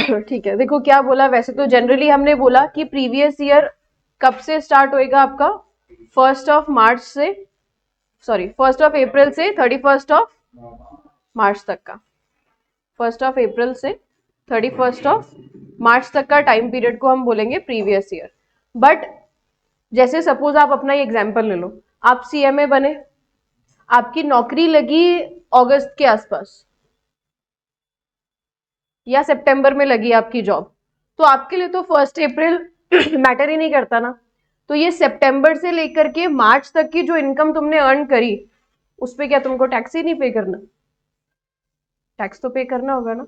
ठीक है, देखो क्या बोला। वैसे तो जनरली हमने बोला कि प्रीवियस ईयर कब से स्टार्ट होएगा आपका, 1 अप्रैल से 31 तक का, 1 अप्रैल से 31 मार्च तक का टाइम पीरियड को हम बोलेंगे प्रीवियस ईयर। बट जैसे सपोज आप अपना एग्जाम्पल ले लो, आप सीएमए बने, आपकी नौकरी लगी अगस्त के आसपास या सितंबर में लगी आपकी जॉब, तो आपके लिए तो 1 अप्रैल मैटर ही नहीं करता ना। तो ये सितंबर से लेकर के मार्च तक की जो इनकम तुमने अर्न करी, उस पे क्या तुमको टैक्स ही नहीं पे करना? टैक्स तो पे करना होगा ना।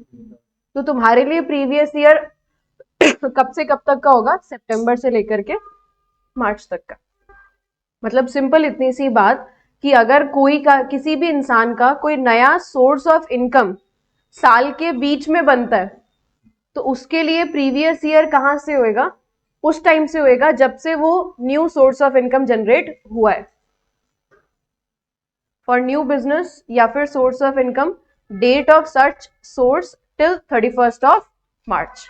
तो तुम्हारे लिए प्रीवियस ईयर कब से कब तक का होगा? सितंबर से लेकर के मार्च तक का। मतलब सिंपल इतनी सी बात कि अगर किसी भी इंसान का कोई नया सोर्स ऑफ इनकम साल के बीच में बनता है, तो उसके लिए प्रीवियस ईयर कहां से होएगा? उस टाइम से होएगा जब से वो new source of income generate हुआ है। फॉर न्यू बिजनेस या फिर source of income, date of such source till 31 March.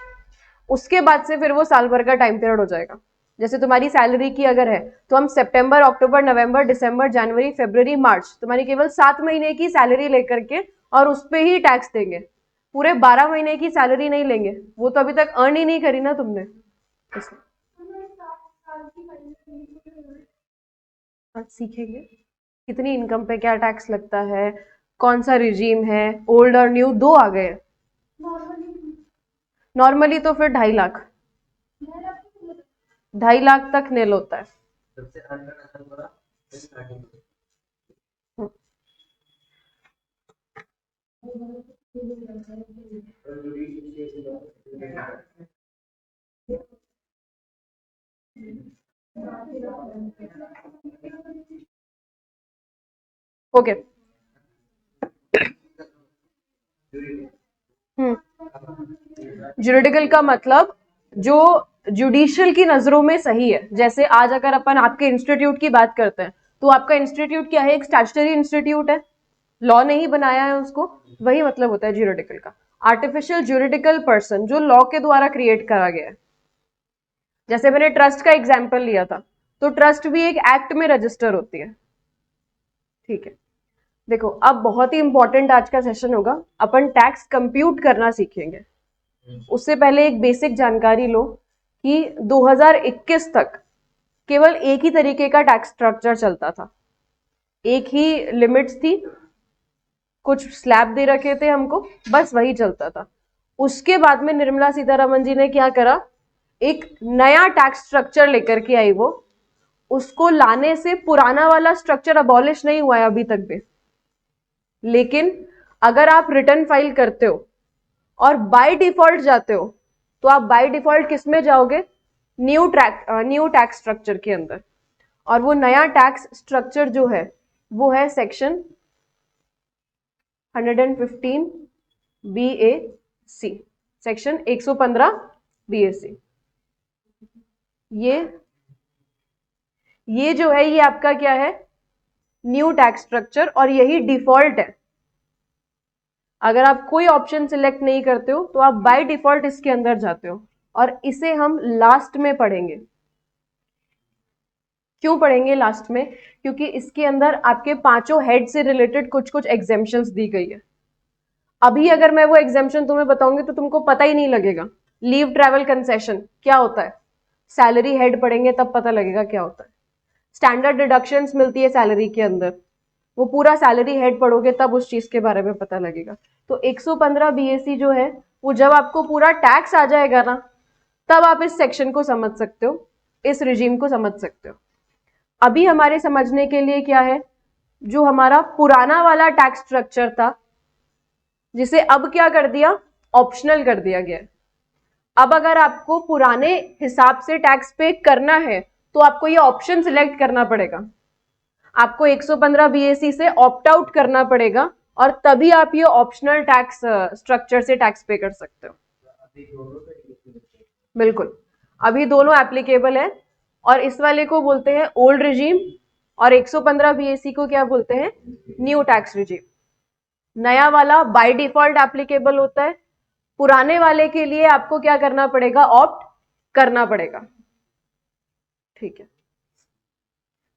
उसके बाद से फिर वो साल भर का टाइम पीरियड हो जाएगा। जैसे तुम्हारी सैलरी की अगर है, तो हम सितंबर, अक्टूबर, नवंबर, दिसंबर, जनवरी, फरवरी, मार्च, तुम्हारी केवल 7 महीने की सैलरी लेकर के और उस पर ही टैक्स देंगे। पूरे 12 महीने की सैलरी नहीं लेंगे, वो तो अभी तक अर्न ही नहीं करी ना तुमने। आज सीखेंगे कितनी इनकम पे क्या टैक्स लगता है, कौन सा रिजीम है, ओल्ड और न्यू दो आ गए। नॉर्मली तो फिर 2.5 लाख, 2.5 लाख तक नेल होता है। ओके। जुरिडिकल का मतलब जो जुडिशियल की नजरों में सही है। जैसे आज अगर अपन आपके इंस्टीट्यूट की बात करते हैं, तो आपका इंस्टीट्यूट क्या है? एक स्टैट्यूटरी इंस्टीट्यूट है, लॉ ने ही बनाया है उसको। वही मतलब होता है ज्यूरिडिकल का। आर्टिफिशियल ज्यूरिडिकल पर्सन, जो लॉ के द्वारा क्रिएट करा गया है। जैसे मैंने ट्रस्ट का एग्जाम्पल लिया था, तो ट्रस्ट भी एक एक्ट में रजिस्टर होती है। ठीक है, देखो अब बहुत ही इंपॉर्टेंट आज का सेशन होगा, अपन टैक्स कंप्यूट करना सीखेंगे। उससे पहले एक बेसिक जानकारी लो कि 2021 तक केवल एक ही तरीके का टैक्स स्ट्रक्चर चलता था, एक ही लिमिट्स थी, कुछ स्लैब दे रखे थे हमको, बस वही चलता था। उसके बाद में निर्मला सीतारमन जी ने क्या करा? एक नया टैक्स स्ट्रक्चर लेकर के आई वो। उसको लाने से पुराना वाला स्ट्रक्चर अबॉलिश नहीं हुआ है अभी तक भी। लेकिन अगर आप रिटर्न फाइल करते हो और बाय डिफॉल्ट जाते हो, तो आप बाय डिफॉल्ट किस में जाओगे? न्यू टैक्स स्ट्रक्चर के अंदर। और वो नया टैक्स स्ट्रक्चर जो है वो है सेक्शन 115 BAC, सेक्शन 115 BAC। ये जो है, ये आपका क्या है? न्यू टैक्स स्ट्रक्चर, और यही डिफॉल्ट है। अगर आप कोई ऑप्शन सिलेक्ट नहीं करते हो, तो आप बाय डिफॉल्ट इसके अंदर जाते हो, और इसे हम लास्ट में पढ़ेंगे। क्यों पढ़ेंगे लास्ट में? क्योंकि इसके अंदर आपके पांचों हेड से रिलेटेड कुछ कुछ एग्जेम्पशंस दी गई है। अभी अगर मैं वो एग्जेम्पशन तुम्हें बताऊंगी तो तुमको पता ही नहीं लगेगा। लीव ट्रैवल कंसेशन क्या होता है? सैलरी हेड पढ़ेंगे तब पता लगेगा क्या होता है। स्टैंडर्ड डिडक्शंस मिलती है सैलरी के अंदर, वो पूरा सैलरी हेड पढ़ोगे तब उस चीज के बारे में पता लगेगा। तो 115 BAC जो है, वो जब आपको पूरा टैक्स आ जाएगा ना, तब आप इस सेक्शन को समझ सकते हो, इस रिजीम को समझ सकते हो। अभी हमारे समझने के लिए क्या है? जो हमारा पुराना वाला टैक्स स्ट्रक्चर था, जिसे अब क्या कर दिया? ऑप्शनल कर दिया गया। अब अगर आपको पुराने हिसाब से टैक्स पे करना है, तो आपको ये ऑप्शन सिलेक्ट करना पड़ेगा। आपको 115 BAC से ऑप्ट आउट करना पड़ेगा, और तभी आप ये ऑप्शनल टैक्स स्ट्रक्चर से टैक्स पे कर सकते हो। बिल्कुल, अभी दोनों एप्लीकेबल है, और इस वाले को बोलते हैं ओल्ड रिजीम, और 115 BAC को क्या बोलते हैं? New tax regime. नया वाला बाय डिफॉल्ट एप्लीकेबल होता है, पुराने वाले के लिए आपको क्या करना पड़ेगा, ऑप्ट करना पड़ेगा। ठीक है,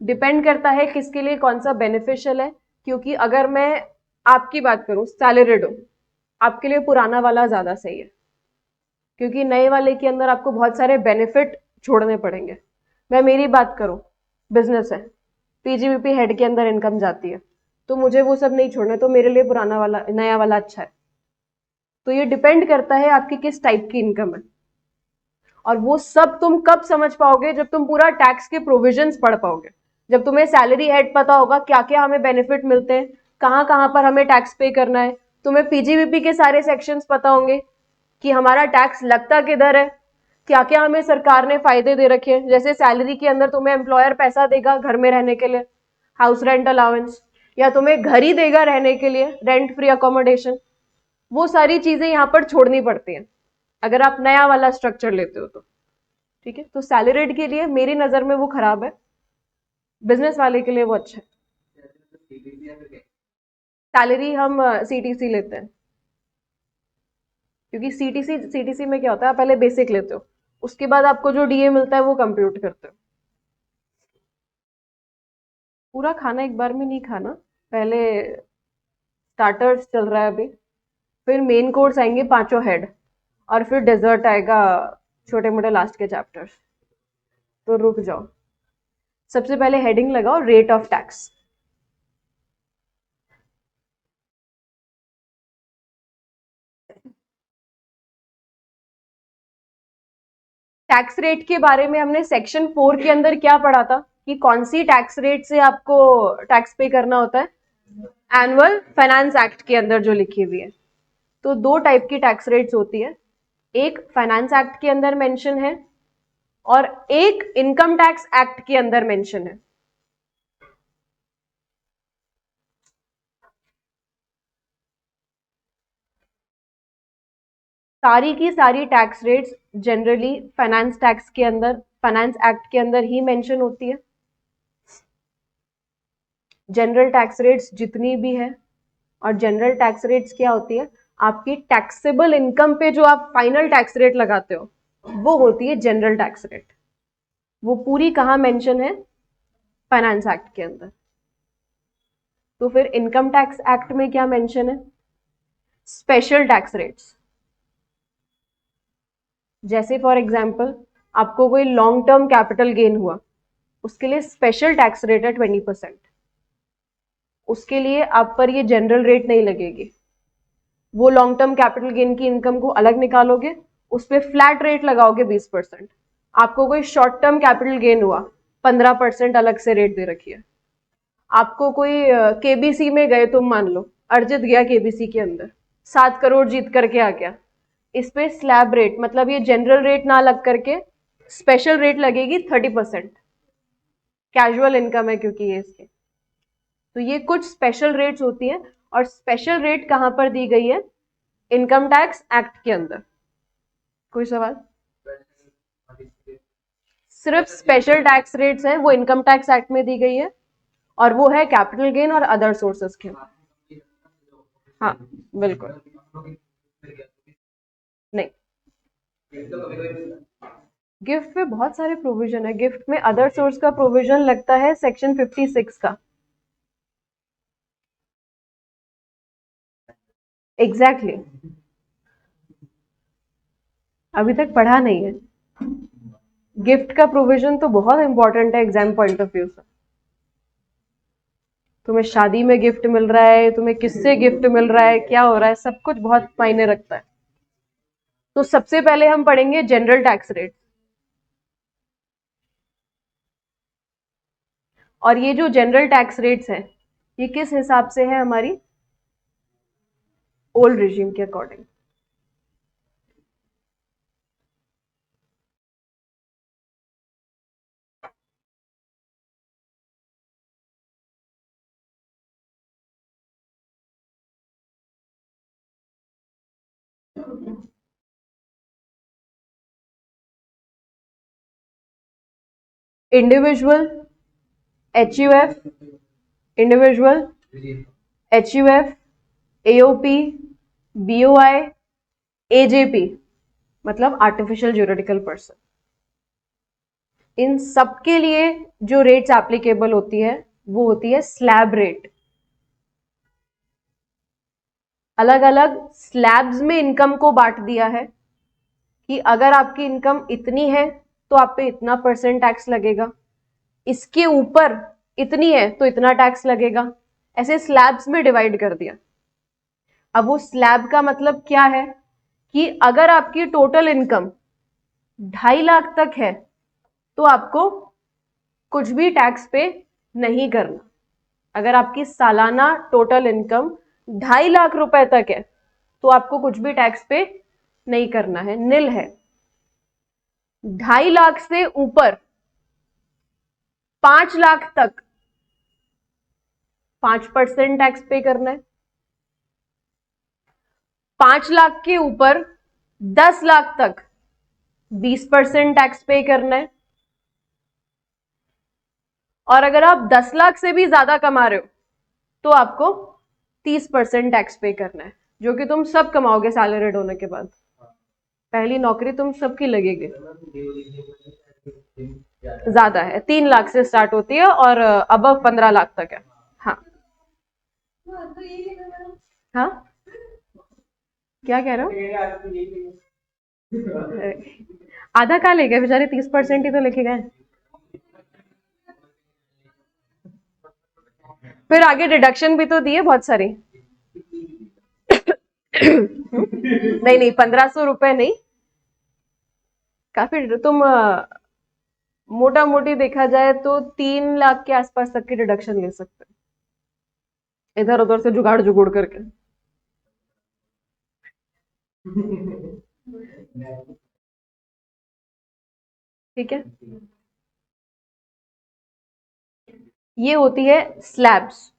डिपेंड करता है किसके लिए कौन सा बेनिफिशियल है, क्योंकि अगर मैं आपकी बात करूं, सैलरीड हूं, आपके लिए पुराना वाला ज्यादा सही है, क्योंकि नए वाले के अंदर आपको बहुत सारे बेनिफिट छोड़ने पड़ेंगे। मैं मेरी बात करूं, बिजनेस है, पीजीबीपी हेड के अंदर इनकम जाती है, तो मुझे वो सब नहीं छोड़ना, तो मेरे लिए पुराना वाला नया वाला अच्छा है। तो ये डिपेंड करता है आपकी किस टाइप की इनकम है, और वो सब तुम कब समझ पाओगे, जब तुम पूरा टैक्स के प्रोविजंस पढ़ पाओगे, जब तुम्हें सैलरी हेड पता होगा क्या क्या हमें बेनिफिट मिलते हैं, कहाँ कहाँ पर हमें टैक्स पे करना है, तुम्हें पीजीबीपी के सारे सेक्शंस पता होंगे कि हमारा टैक्स लगता किधर है, क्या क्या हमें सरकार ने फायदे दे रखे हैं। जैसे सैलरी के अंदर तुम्हें एम्प्लॉयर पैसा देगा घर में रहने के लिए, हाउस रेंट अलाउंस, या तुम्हें घर ही देगा रहने के लिए, रेंट फ्री अकोमोडेशन, वो सारी चीजें यहाँ पर छोड़नी पड़ती हैं अगर आप नया वाला स्ट्रक्चर लेते हो तो। ठीक है, तो सैलरीड के लिए मेरी नजर में वो खराब है, बिजनेस वाले के लिए वो अच्छा है। सैलरी हम सीटीसी लेते हैं, क्योंकि सीटीसी में क्या होता है, आप पहले बेसिक लेते हो, उसके बाद आपको जो डीए मिलता है वो कंप्यूट करते हो। पूरा खाना एक बार में नहीं खाना, पहले स्टार्टर्स चल रहा है अभी, फिर मेन कोर्स आएंगे पांचों हेड, और फिर डेजर्ट आएगा, छोटे मोटे लास्ट के चैप्टर्स। तो रुक जाओ, सबसे पहले हेडिंग लगाओ rate of tax. Tax rate के बारे में हमने सेक्शन 4 के अंदर क्या पढ़ा था, कि कौन सी टैक्स रेट से आपको टैक्स पे करना होता है, एनुअल फाइनेंस एक्ट के अंदर जो लिखी हुई है। तो दो टाइप की टैक्स रेट्स होती है, एक फाइनेंस एक्ट के अंदर मेंशन है और एक इनकम टैक्स एक्ट के अंदर मेंशन है। सारी की सारी tax rates generally finance tax के अंदर, फाइनेंस एक्ट के अंदर ही मेंशन होती है। जनरल टैक्स रेट्स जितनी भी है, और जनरल टैक्स रेट्स क्या होती है, आपकी टैक्सेबल इनकम पे जो आप फाइनल टैक्स रेट लगाते हो वो होती है जनरल टैक्स रेट। वो पूरी कहाँ मेंशन है, फाइनेंस एक्ट के अंदर। तो फिर इनकम टैक्स एक्ट में क्या मेंशन है, स्पेशल टैक्स रेट्स। जैसे फॉर एग्जांपल आपको कोई लॉन्ग टर्म कैपिटल गेन हुआ, उसके लिए स्पेशल टैक्स रेट है 20%, उसके लिए आप पर ये जनरल रेट नहीं लगेगी। वो लॉन्ग टर्म कैपिटल गेन की इनकम को अलग निकालोगे, उस पर फ्लैट रेट लगाओगे 20%। आपको कोई शॉर्ट टर्म कैपिटल गेन हुआ, 15% अलग से रेट दे रखी है। आपको कोई केबीसी में गए, तुम मान लो अर्जित गया केबीसी के अंदर, 7 करोड़ जीत करके आ गया, इस पे स्लैब रेट, मतलब ये जनरल रेट ना लग करके स्पेशल रेट लगेगी 30%। कैजुअल इनकम है क्योंकि ये इसके, तो ये कुछ स्पेशल रेट्स होती हैं। और स्पेशल रेट कहां पर दी गई है, इनकम टैक्स एक्ट के अंदर। कोई सवाल? सिर्फ स्पेशल टैक्स रेट्स हैं, वो इनकम टैक्स एक्ट में दी गई है, और वो है कैपिटल गेन और अदर सोर्सेस के। हाँ बिल्कुल नहीं, गिफ्ट में बहुत सारे प्रोविजन है, गिफ्ट में अदर सोर्स का प्रोविजन लगता है सेक्शन 56 का। Exactly exactly. अभी तक पढ़ा नहीं है, गिफ्ट का प्रोविजन तो बहुत इंपॉर्टेंट है एग्जाम पॉइंट ऑफ व्यू से। तुम्हें शादी में गिफ्ट मिल रहा है, तुम्हें किससे गिफ्ट मिल रहा है, क्या हो रहा है, सब कुछ बहुत मायने रखता है। तो सबसे पहले हम पढ़ेंगे जनरल टैक्स रेट, और ये जो जनरल टैक्स रेट्स हैं ये किस हिसाब से है, हमारी ओल्ड रिजीम के according. Individual, HUF, individual, HUF, AOP, BOI, AJP मतलब आर्टिफिशियल ज्यूरिडिकल पर्सन। इन सब के लिए जो रेट्स एप्लीकेबल होती है वो होती है स्लैब रेट। अलग अलग स्लैब्स में इनकम को बांट दिया है कि अगर आपकी इनकम इतनी है तो आप पे इतना परसेंट टैक्स लगेगा, इसके ऊपर इतनी है तो इतना टैक्स लगेगा, ऐसे स्लैब्स में डिवाइड कर दिया। अब वो स्लैब का मतलब क्या है कि अगर आपकी टोटल इनकम 2.5 लाख तक है तो आपको कुछ भी टैक्स पे नहीं करना। अगर आपकी सालाना टोटल इनकम 2.5 लाख रुपए तक है तो आपको कुछ भी टैक्स पे नहीं करना है, निल है। 2.5 लाख से ऊपर 5 लाख तक 5% टैक्स पे करना है। 5 लाख के ऊपर 10 लाख तक 20% टैक्स पे करना है। और अगर आप 10 लाख से भी ज्यादा कमा रहे हो तो आपको 30% टैक्स पे करना है, जो कि तुम सब कमाओगे सैलरीड होने के बाद। पहली नौकरी तुम सबकी लगेगी। ज्यादा है, 3 लाख से स्टार्ट होती है और अबव 15 लाख तक है। हाँ हाँ, क्या कह रहे हो? आधा कहाँ ले गए बेचारे, 30% ही तो लेके गए। फिर आगे डिडक्शन भी तो दी है बहुत सारी। नहीं नहीं, 1500 रुपए नहीं, काफी। तुम मोटा मोटी देखा जाए तो 3 लाख के आसपास तक की डिडक्शन ले सकते हैं, इधर उधर से जुगाड़ जुगुड़ करके। ठीक है, ये होती है स्लैब्स।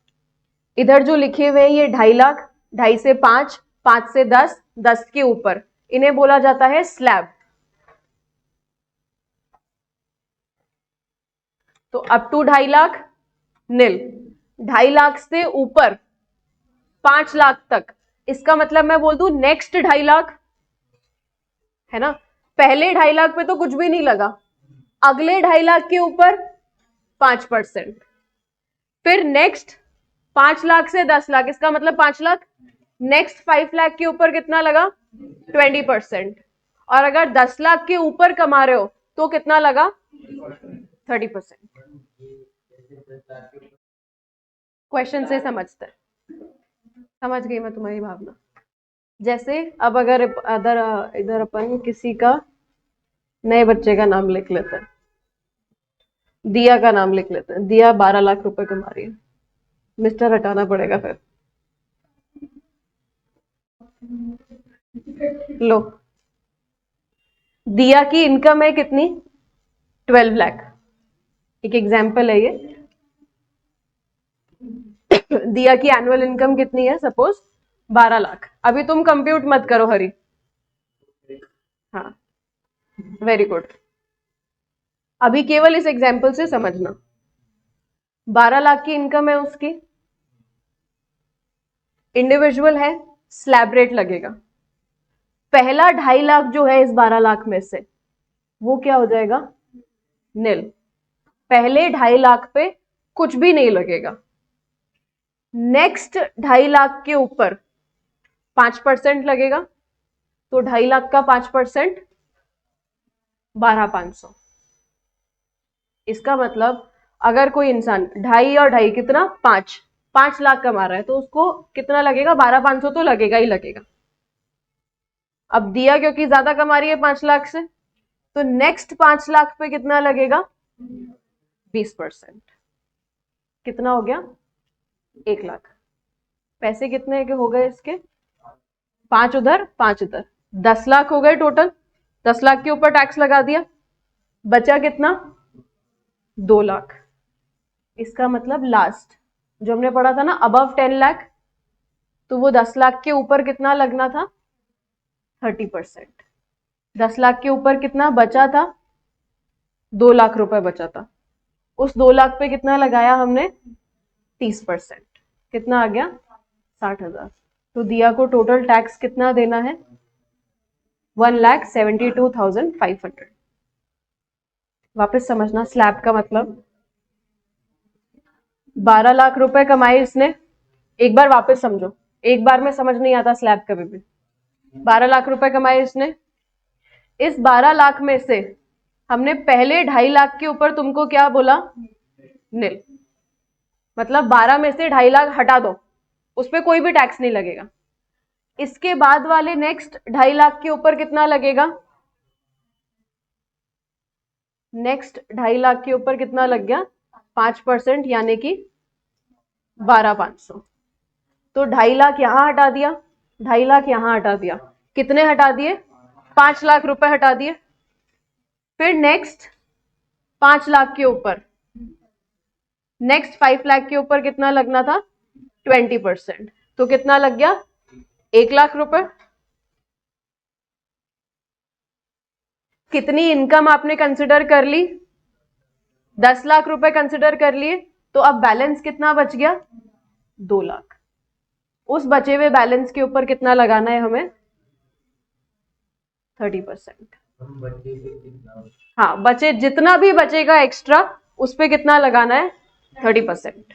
इधर जो लिखे हुए हैं ये 2.5 लाख, 2.5 से 5, 5 से 10, 10 के ऊपर, इन्हें बोला जाता है स्लैब। तो अप टू 2.5 लाख निल, 2.5 लाख से ऊपर 5 लाख तक, इसका मतलब मैं बोल दूं नेक्स्ट 2.5 लाख है ना, पहले 2.5 लाख पे तो कुछ भी नहीं लगा, अगले 2.5 लाख के ऊपर 5%, फिर नेक्स्ट 5 लाख से 10 लाख, इसका मतलब 5 लाख, नेक्स्ट 5 लाख के ऊपर कितना लगा, 20%। और अगर 10 लाख के ऊपर कमा रहे हो तो कितना लगा, 30%। क्वेश्चन से समझते हैं, समझ गई मैं तुम्हारी भावना। जैसे अब अगर अदर इधर अपन किसी का नए बच्चे का नाम लिख लेते हैं, दिया का नाम लिख लेते हैं। दिया 12 लाख रुपए कमा रही है, मिस्टर हटाना पड़ेगा फिर। लो, दिया की इनकम है कितनी, 12 लाख। एक एग्जाम्पल है ये। दिया की एनुअल इनकम कितनी है, सपोज 12 लाख। अभी तुम कंप्यूट मत करो हरी। हाँ, वेरी गुड। अभी केवल इस एग्जाम्पल से समझना, 12 लाख की इनकम है उसकी, इंडिविजुअल है, स्लैब रेट लगेगा। पहला 2.5 लाख जो है इस 12 लाख में से, वो क्या हो जाएगा, निल। पहले 2.5 लाख पे कुछ भी नहीं लगेगा। नेक्स्ट 2.5 लाख के ऊपर 5% लगेगा, तो 2.5 लाख का 5%, 12,500। इसका मतलब अगर कोई इंसान 2.5 और 2.5 कितना, 5 लाख कमा रहा है तो उसको कितना लगेगा, 12,500 तो लगेगा ही लगेगा। अब दिया क्योंकि ज्यादा कमा रही है 5 लाख से, तो नेक्स्ट 5 लाख पे कितना लगेगा, 20%। कितना हो गया, 1 लाख। पैसे कितने के हो गए इसके, 5 उधर 5 इधर, 10 लाख हो गए टोटल। 10 लाख के ऊपर टैक्स लगा दिया, बचा कितना, 2 लाख। इसका मतलब लास्ट जो हमने पढ़ा था ना, अबव 10 लाख, तो वो 10 लाख के ऊपर कितना लगना था, 30%। 10 लाख के ऊपर कितना बचा था, 2 लाख रुपए बचा था। उस 2 लाख पे कितना लगाया हमने, 30%। कितना आ गया, 60,000। तो दिया को टोटल टैक्स कितना देना है, 1,72,500। वापस समझना स्लैब का मतलब, 12 लाख रुपए कमाए इसने। एक बार वापस समझो, एक बार में समझ नहीं आता स्लैब कभी भी। 12 लाख रुपए कमाए इसने। इस 12 लाख में से हमने पहले 2.5 लाख के ऊपर तुमको क्या बोला? निल। मतलब 12 में से 2.5 लाख हटा दो, उस पर कोई भी टैक्स नहीं लगेगा। इसके बाद वाले नेक्स्ट 2.5 लाख के ऊपर कितना लगेगा? नेक्स्ट 2.5 लाख के ऊपर कितना लग गया? 5%, यानी कि 12,500। तो 2.5 लाख यहां हटा दिया, 2.5 लाख यहां हटा दिया, कितने हटा दिए? 5 लाख रुपए हटा दिए। फिर नेक्स्ट 5 लाख के ऊपर, नेक्स्ट 5 लाख के ऊपर कितना लगना था? 20%। तो कितना लग गया? 1 लाख रुपए। कितनी इनकम आपने कंसिडर कर ली? 10 लाख रुपए कंसिडर कर लिए। तो अब बैलेंस कितना बच गया? 2 लाख। उस बचे हुए बैलेंस के ऊपर कितना लगाना है हमें? 30%। हाँ, बचे जितना भी बचेगा एक्स्ट्रा, उस पे कितना लगाना है? 30%।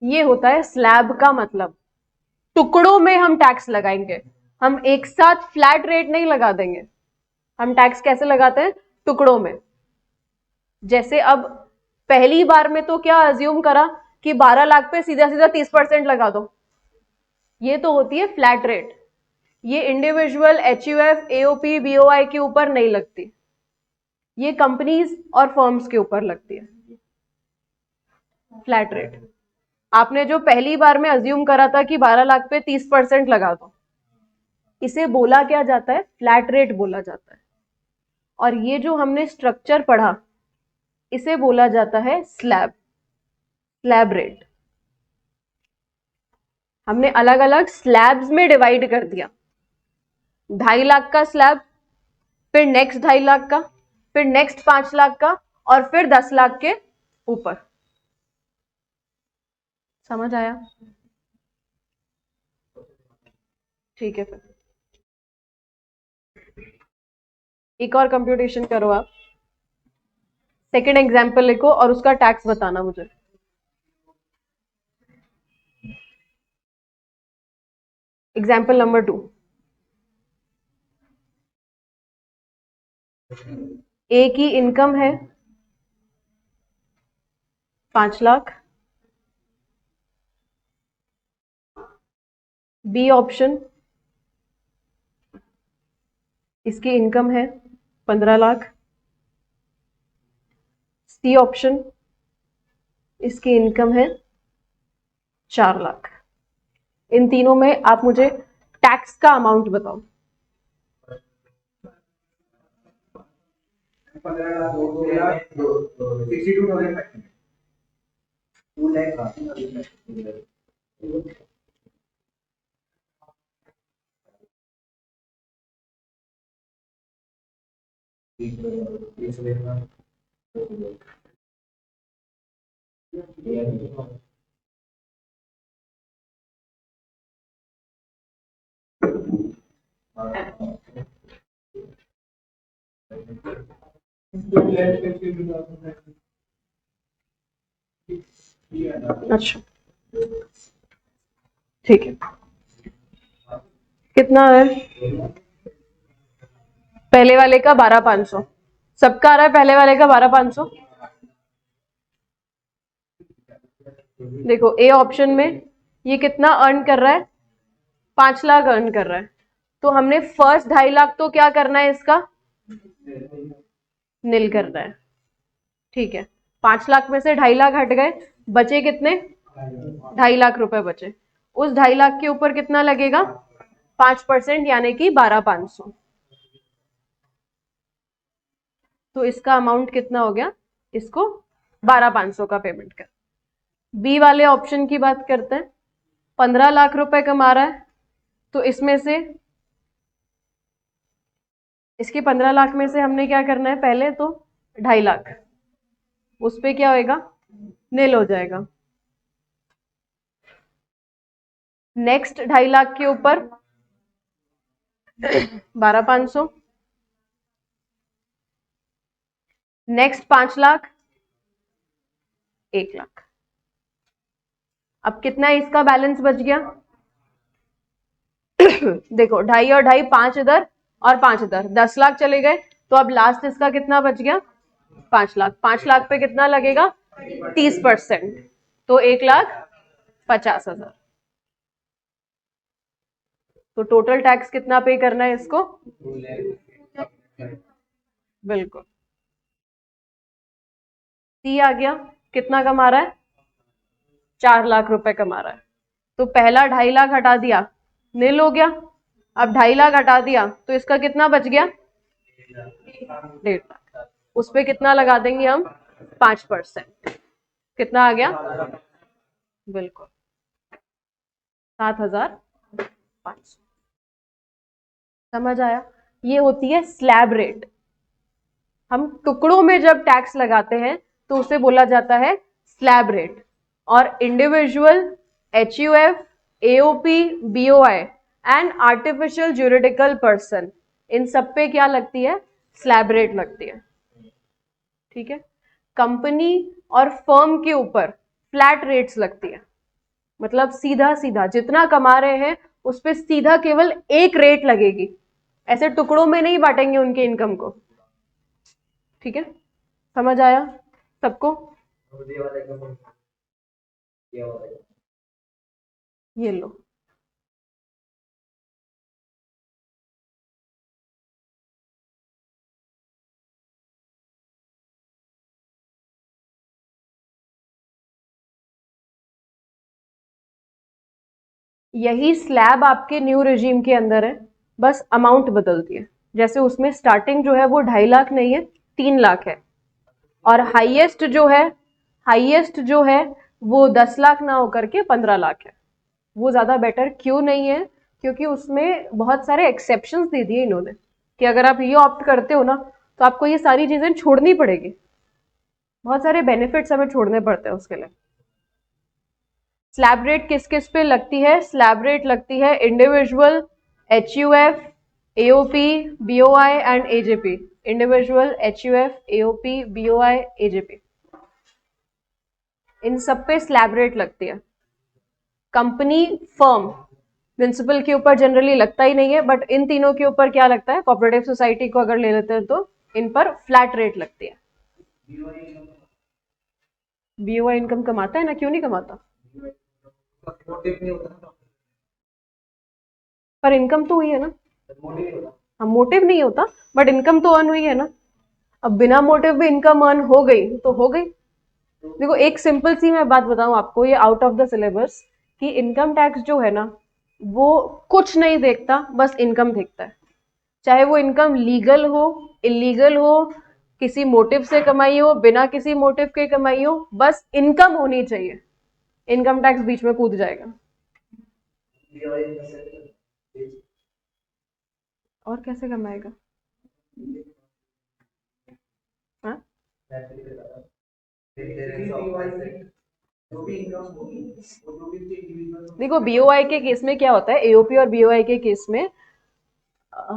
ये होता है स्लैब का मतलब। टुकड़ों में हम टैक्स लगाएंगे, हम एक साथ फ्लैट रेट नहीं लगा देंगे। हम टैक्स कैसे लगाते हैं? टुकड़ों में। जैसे अब पहली बार में तो क्या अज्यूम करा कि 12 लाख पे सीधा सीधा 30% लगा दो, ये तो होती है फ्लैट रेट। ये इंडिविजुअल HUF, AOP, BOI के ऊपर नहीं लगती, ये कंपनीज और फर्म्स के ऊपर लगती है फ्लैट रेट। आपने जो पहली बार में अज्यूम करा था कि 12 लाख पे 30% लगा दो, इसे बोला क्या जाता है? फ्लैट रेट बोला जाता है। और ये जो हमने स्ट्रक्चर पढ़ा, इसे बोला जाता है स्लैब, स्लैब रेट। हमने अलग अलग स्लैब्स में डिवाइड कर दिया। 2.5 लाख का स्लैब, फिर नेक्स्ट 2.5 लाख का, फिर नेक्स्ट 5 लाख का, और फिर 10 लाख के ऊपर। समझ आया? ठीक है, फिर एक और कंप्यूटेशन करो आप। सेकेंड एग्जाम्पल लिखो और उसका टैक्स बताना मुझे। Example number 2। ए की इनकम है 5 लाख, बी ऑप्शन, इसकी इनकम है 15 लाख, सी ऑप्शन, इसकी इनकम है 4 लाख। इन तीनों में आप मुझे टैक्स का अमाउंट बताओ। 62,500। अच्छा, ठीक है। कितना है? पहले वाले का 12,500। सबका आ रहा है पहले वाले का 12,500। देखो ए ऑप्शन में ये कितना अर्न कर रहा है? 5 लाख अर्न कर रहा है। तो हमने फर्स्ट 2.5 लाख तो क्या करना है? इसका निल करना है। ठीक है, 5 लाख में से 2.5 लाख हट गए, बचे कितने? 2.5 लाख रुपए बचे। उस 2.5 लाख के ऊपर कितना लगेगा? 5%, यानी कि 12,500। तो इसका अमाउंट कितना हो गया? इसको 12,500 का पेमेंट कर। बी वाले ऑप्शन की बात करते हैं। 15 लाख रुपए कमा रहा है, तो इसमें से इसके 15 लाख में से हमने क्या करना है? पहले तो 2.5 लाख, उस पे क्या होएगा? नील हो जाएगा। नेक्स्ट 2.5 लाख के ऊपर 12,500। नेक्स्ट 5 लाख 1 लाख। अब कितना इसका बैलेंस बच गया? देखो 2.5 और 2.5, 5 इधर और 5 इधर, 10 लाख चले गए। तो अब लास्ट इसका कितना बच गया? 5 लाख। 5 लाख पे कितना लगेगा? 30%, तो 1,50,000। तो टोटल टैक्स कितना पे करना है इसको? बिल्कुल। सी आ गया। कितना कमा रहा है? 4 लाख रुपए कमा रहा है। तो पहला 2.5 लाख हटा दिया, नील हो गया। अब 2.5 लाख हटा दिया तो इसका कितना बच गया? 1.5 लाख। उस पे कितना लगा देंगे हम? 5%। कितना आ गया? बिल्कुल 7,500। समझ आया? ये होती है स्लैब रेट। हम टुकड़ों में जब टैक्स लगाते हैं तो उसे बोला जाता है स्लैब रेट। और individual, HUF, AOP, BOI and artificial juridical person, इन सब पे क्या लगती है? स्लैब रेट लगती है। ठीक है। कंपनी और फर्म के ऊपर फ्लैट रेट्स लगती है, मतलब सीधा सीधा जितना कमा रहे हैं उस पे सीधा केवल एक रेट लगेगी, ऐसे टुकड़ों में नहीं बांटेंगे उनके इनकम को। ठीक है, समझ आया सबको? ये लो। यही स्लैब आपके न्यू रिजीम के अंदर है, बस अमाउंट बदलती है। जैसे उसमें स्टार्टिंग जो है वो 2.5 लाख नहीं है, 3 लाख है। और हाईएस्ट जो है वो 10 लाख ना होकर के 15 लाख है। वो ज्यादा बेटर क्यों नहीं है? क्योंकि उसमें बहुत सारे एक्सेप्शंस दे दिए इन्होंने कि अगर आप ये ऑप्ट करते हो ना तो आपको ये सारी चीजें छोड़नी पड़ेगी। बहुत सारे बेनिफिट्स हमें छोड़ने पड़ते हैं उसके लिए। स्लैब रेट किस किस पे लगती है? स्लैब रेट लगती है individual, HUF, AOP, BOI and AJP। Individual, HUF, AOP, BOI, AJP, इन सब पे स्लैब रेट लगती है। कंपनी, फर्म, प्रिंसिपल के ऊपर जनरली लगता ही नहीं है, बट इन तीनों के ऊपर क्या लगता है? कोऑपरेटिव सोसाइटी को अगर ले लेते हैं तो इन पर फ्लैट रेट लगती है। BOI इनकम कमाता है ना, क्यों नहीं कमाता? पर इनकम तो हुई है ना। हाँ, मोटिव नहीं होता बट इनकम तो अर्न हुई है ना। अब बिना मोटिव भी इनकम अर्न हो गई तो हो गई। देखो एक सिंपल सी मैं बात बताऊं आपको, ये आउट ऑफ द सिलेबस, कि इनकम टैक्स जो है ना वो कुछ नहीं देखता, बस इनकम देखता है। चाहे वो इनकम लीगल हो, इलीगल हो, किसी मोटिव से कमाई हो, बिना किसी मोटिव के कमाई हो, बस इनकम होनी चाहिए। इनकम टैक्स बीच में कूद जाएगा। और कैसे कमाएगा? हाँ? देखो BOI के केस में क्या होता है, AOP और BOI के केस में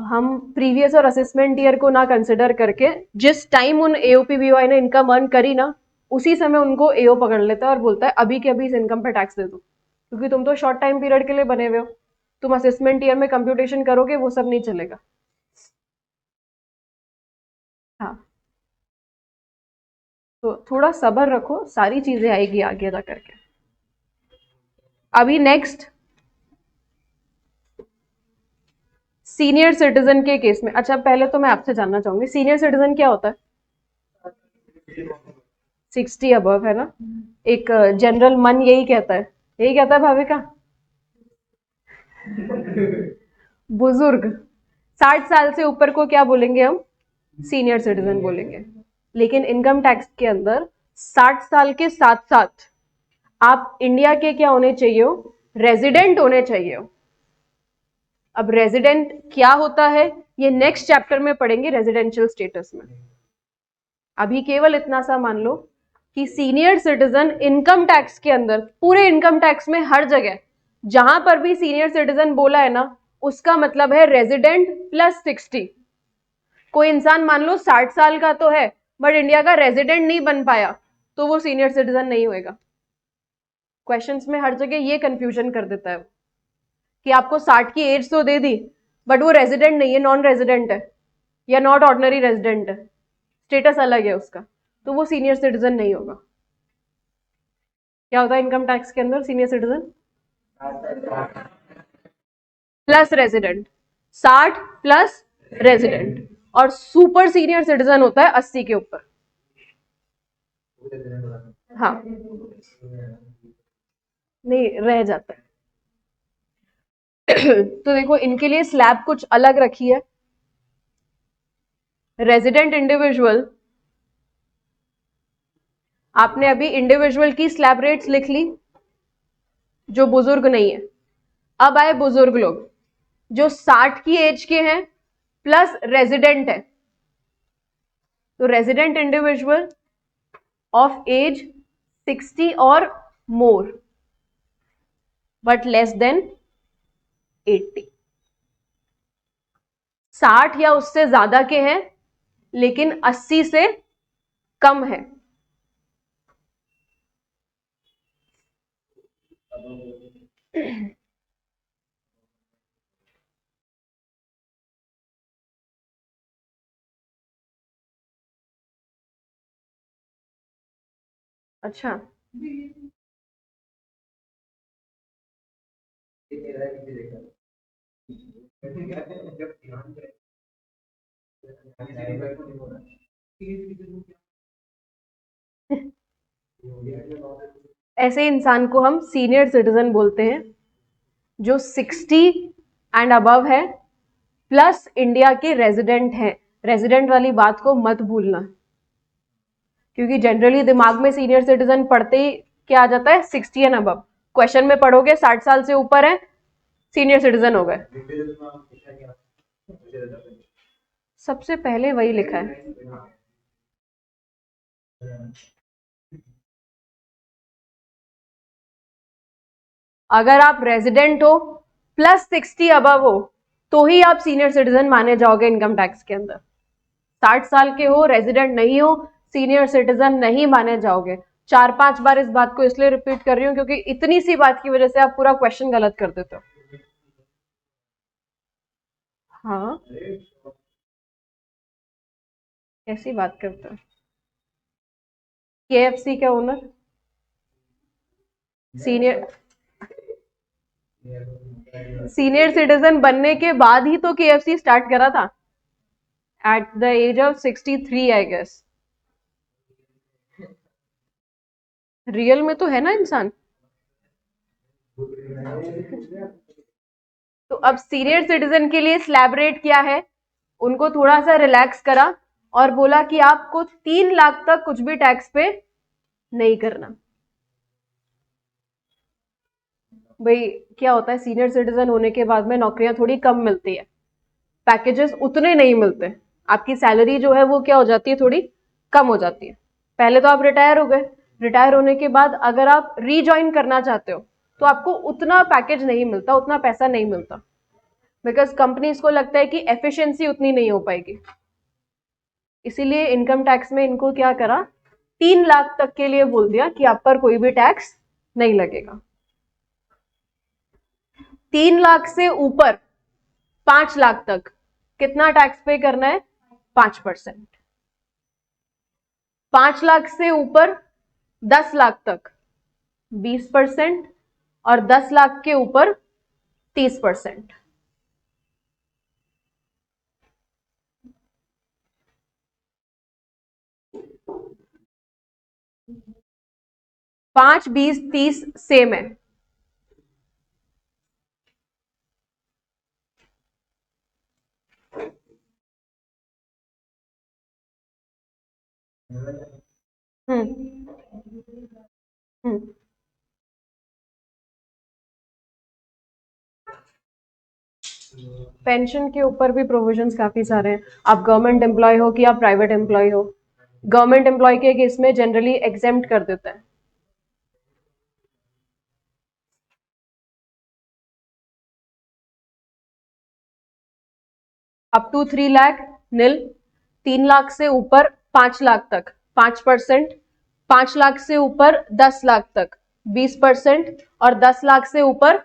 हम प्रीवियस और असेसमेंट ईयर को ना कंसिडर करके जिस टाइम उन AOP BOI ने इनकम अर्न करी ना उसी समय उनको AO पकड़ लेता है और बोलता है अभी के अभी इस इनकम पे टैक्स दे दो, क्योंकि तुम तो शॉर्ट टाइम पीरियड के लिए बने हुए हो। तुम असेसमेंट ईयर में कंप्यूटेशन करोगे वो सब नहीं चलेगा। हाँ, तो थोड़ा सब्र रखो, सारी चीजें आएगी आगे जा करके। अभी नेक्स्ट सीनियर सिटीजन के केस में। अच्छा पहले तो मैं आपसे जानना चाहूंगी सीनियर सिटीजन क्या होता है? 60 अबव है ना। एक जनरल मन यही कहता है, यही कहता है भाविका, बुजुर्ग। 60 साल से ऊपर को क्या बोलेंगे हम? सीनियर सिटीजन बोलेंगे। लेकिन इनकम टैक्स के अंदर 60 साल के साथ साथ आप इंडिया के क्या होने चाहिए हो? रेजिडेंट होने चाहिए हो। अब रेजिडेंट क्या होता है ये नेक्स्ट चैप्टर में पढ़ेंगे, रेजिडेंशियल स्टेटस में। अभी केवल इतना सा मान लो, कि सीनियर सिटीजन इनकम टैक्स के अंदर, पूरे इनकम टैक्स में हर जगह जहां पर भी सीनियर सिटीजन बोला है ना, उसका मतलब है रेजिडेंट प्लस 60। कोई इंसान मान लो 60 साल का तो है बट इंडिया का रेजिडेंट नहीं बन पाया, तो वो सीनियर सिटीजन नहीं होएगा। क्वेश्चंस में हर जगह ये कंफ्यूजन कर देता है कि आपको 60 की एज तो दे दी बट वो रेजिडेंट नहीं है, नॉन रेजिडेंट है या नॉट ऑर्डिनरी रेजिडेंट है, स्टेटस अलग है उसका, तो वो सीनियर सिटीजन नहीं होगा। क्या होता है इनकम टैक्स के अंदर senior citizen? Plus resident, 60 plus resident, और सुपर सीनियर सिटीजन होता है 80 के ऊपर। हाँ, नहीं रह जाता है। तो देखो इनके लिए स्लैब कुछ अलग रखी है। रेजिडेंट इंडिविजुअल, आपने अभी इंडिविजुअल की स्लैब रेट्स लिख ली जो बुजुर्ग नहीं है। अब आए बुजुर्ग लोग जो 60 की एज के हैं प्लस रेजिडेंट है, तो रेजिडेंट इंडिविजुअल ऑफ एज 60 और मोर बट लेस देन 80, 60 या उससे ज्यादा के हैं लेकिन 80 से कम है। अच्छा, ऐसे इंसान को हम सीनियर सिटीजन बोलते हैं जो 60 एंड अबव है प्लस इंडिया के रेजिडेंट हैं। रेजिडेंट वाली बात को मत भूलना, क्योंकि जनरली दिमाग में सीनियर सिटीजन पढ़ते ही क्या आ जाता है, 60 एंड अबव। क्वेश्चन में पढ़ोगे 60 साल से ऊपर है, सीनियर सिटीजन हो गए। सबसे पहले वही लिखा है। अगर आप रेजिडेंट हो प्लस 60 अबव हो तो ही आप सीनियर सिटीजन माने जाओगे इनकम टैक्स के अंदर। 60 साल के हो, रेजिडेंट नहीं हो, सीनियर सिटीजन नहीं माने जाओगे। 4-5 बार इस बात को इसलिए रिपीट कर रही हूं क्योंकि इतनी सी बात की वजह से आप पूरा क्वेश्चन गलत कर देते हो। हाँ, कैसी बात करते हो? केएफसी का ओनर सीनियर सीनियर सिटीजन बनने के बाद ही तो केएफसी स्टार्ट करा था, at the age of 63 I guess. Real में तो है ना इंसान। तो अब सीनियर सिटीजन के लिए स्लैब रेट क्या है, उनको थोड़ा सा रिलैक्स करा और बोला कि आपको 3 लाख तक कुछ भी टैक्स पे नहीं करना। भाई क्या होता है, सीनियर सिटीजन होने के बाद में नौकरियां थोड़ी कम मिलती है, पैकेजेस उतने नहीं मिलते, आपकी सैलरी जो है वो क्या हो जाती है, थोड़ी कम हो जाती है। पहले तो आप रिटायर हो गए, रिटायर होने के बाद अगर आप रीजॉइन करना चाहते हो तो आपको उतना पैकेज नहीं मिलता, उतना पैसा नहीं मिलता, बिकॉज कंपनीज को लगता है कि एफिशिएंसी उतनी नहीं हो पाएगी। इसीलिए इनकम टैक्स में इनको क्या करा, 3 लाख तक के लिए बोल दिया कि आप पर कोई भी टैक्स नहीं लगेगा। 3 लाख से ऊपर 5 लाख तक कितना टैक्स पे करना है, 5%। 5 लाख से ऊपर 10 लाख तक 20%, और 10 लाख के ऊपर 30%। 5, 20, 30 सेम है। हम्म हम्म पेंशन के ऊपर भी प्रोविजंस काफी सारे हैं, आप गवर्नमेंट एम्प्लॉय हो कि आप प्राइवेट एम्प्लॉय हो, गवर्नमेंट एम्प्लॉय के केस में जनरली एग्जेम्प्ट कर देता है। अप टू 3 लाख नील, 3 लाख से ऊपर 5 लाख तक 5%, 5 लाख से ऊपर 10 लाख तक 20% और 10 लाख से ऊपर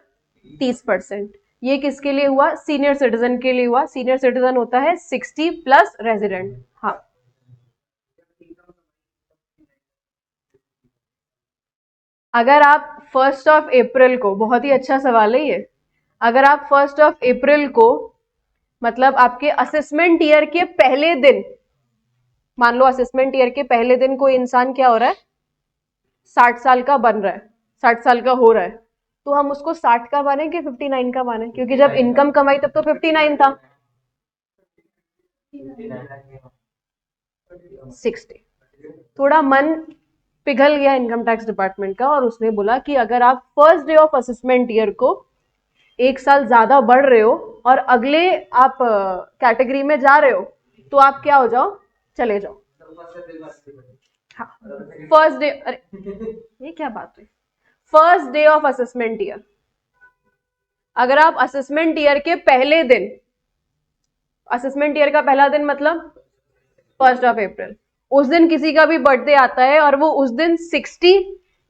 30%। ये किसके लिए हुआ? सीनियर सिटीजन के लिए हुआ। सीनियर सिटीजन होता है 60 प्लस रेजिडेंट। हाँ, अगर आप 1 को, बहुत ही अच्छा सवाल है ये, अगर आप 1 को मतलब आपके असेसमेंट ईयर के पहले दिन, मान लो असेसमेंट ईयर के पहले दिन कोई इंसान क्या हो रहा है, 60 साल का बन रहा है, 60 साल का हो रहा है, तो हम उसको 60 का माने कि 59 का माने? क्योंकि जब इनकम कमाई तब तो 59 था। 60। थोड़ा मन पिघल गया इनकम टैक्स डिपार्टमेंट का और उसने बोला कि अगर आप first day of assessment year को 1 साल ज्यादा बढ़ रहे हो और अगले आप कैटेगरी में जा रहे हो, तो आप क्या हो जाओ, चले जाओ। हाँ, फर्स्ट डे, अरे ये क्या बात हुई, first day of assessment year. अगर आप असेसमेंट ईयर के पहले दिन, असेसमेंट ईयर का पहला दिन मतलब 1 अप्रैल, उस दिन किसी का भी बर्थडे आता है और वो उस दिन 60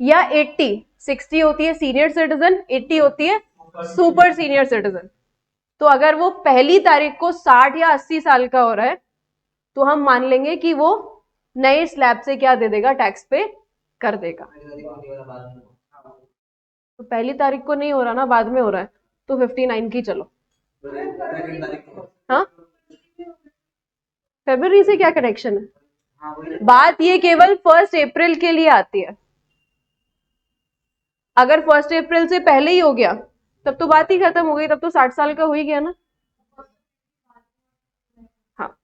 या 80, 60 होती है सीनियर सिटीजन, 80 होती है सुपर सीनियर सिटीजन, तो अगर वो पहली तारीख को 60 या 80 साल का हो रहा है, तो हम मान लेंगे कि वो नए स्लैब से क्या दे देगा, टैक्स पे कर देगा। तो पहली तारीख को नहीं हो रहा ना, बाद में हो रहा है, तो 59 की चलो। हाँ, फरवरी से क्या कनेक्शन है? बात ये केवल 1 अप्रैल के लिए आती है। अगर 1 अप्रैल से पहले ही हो गया तब तो बात ही खत्म हो गई, तब तो 60 साल का हो ही गया ना। हाँ,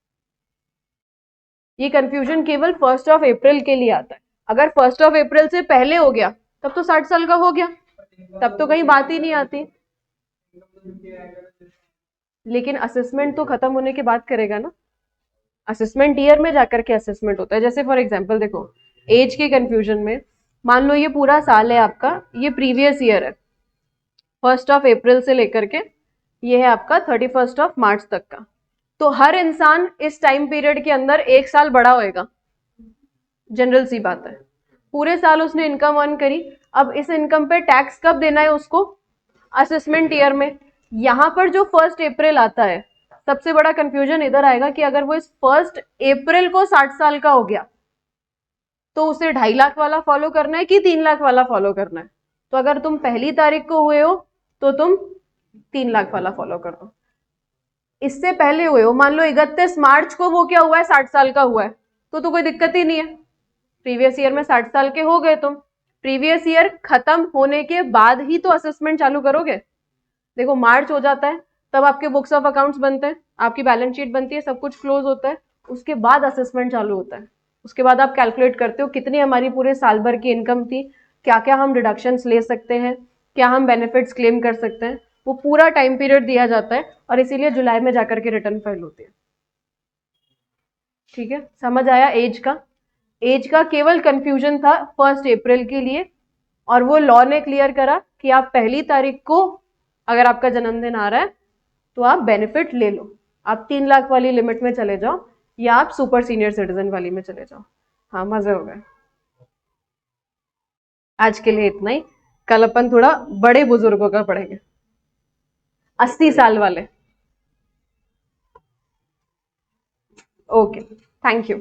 ये कंफ्यूजन केवल 1 अप्रैल के लिए आता है। अगर 1 अप्रैल से पहले हो गया तब तो 60 साल का हो गया, तब तो कहीं बात ही नहीं आती। लेकिन असेसमेंट तो खत्म होने के बाद करेगा ना, असेसमेंट ईयर में जाकर के असेसमेंट होता है। जैसे फॉर एग्जांपल देखो, एज के कंफ्यूजन में मान लो ये पूरा साल है आपका, ये प्रीवियस ईयर है, 1 अप्रैल से लेकर के ये है आपका 31 मार्च तक का, तो हर इंसान इस टाइम पीरियड के अंदर 1 साल बड़ा होएगा, जनरल सी बात है। पूरे साल उसने इनकम अर्न करी, अब इस इनकम पे टैक्स कब देना है उसको? असेसमेंट ईयर में। यहां पर जो 1 अप्रैल आता है, सबसे बड़ा कंफ्यूजन इधर आएगा कि अगर वो इस 1 अप्रैल को 60 साल का हो गया, तो उसे 2.5 लाख वाला फॉलो करना है कि 3 लाख वाला फॉलो करना है? तो अगर तुम पहली तारीख को हुए हो तो तुम 3 लाख वाला फॉलो कर दो। इससे पहले हुए हो, मान लो 31 मार्च को वो क्या हुआ है, 60 साल का हुआ है, तो कोई दिक्कत ही नहीं है, प्रीवियस ईयर में 60 साल के हो गए तुम। प्रीवियस ईयर खत्म होने के बाद ही तो असेसमेंट चालू करोगे। देखो मार्च हो जाता है, तब आपके बुक्स ऑफ अकाउंट्स बनते हैं, आपकी बैलेंस शीट बनती है, सब कुछ क्लोज होता है, उसके बाद असेसमेंट चालू होता है। उसके बाद आप कैलकुलेट करते हो कितनी हमारी पूरे साल भर की इनकम थी, क्या क्या हम डिडक्शंस ले सकते हैं, क्या हम बेनिफिट्स क्लेम कर सकते हैं, वो पूरा टाइम पीरियड दिया जाता है और इसीलिए जुलाई में जाकर के रिटर्न फाइल होती है। ठीक है, समझ आया? एज का, एज का केवल कंफ्यूजन था 1 अप्रैल के लिए, और वो लॉ ने क्लियर करा कि आप पहली तारीख को अगर आपका जन्मदिन आ रहा है तो आप बेनिफिट ले लो, आप 3 लाख वाली लिमिट में चले जाओ या आप सुपर सीनियर सिटीजन वाली में चले जाओ। हाँ, मजे हो गए। आज के लिए इतना ही, कल अपन थोड़ा बड़े बुजुर्गों का पढ़ेंगे, 80 साल वाले। Okay, thank you.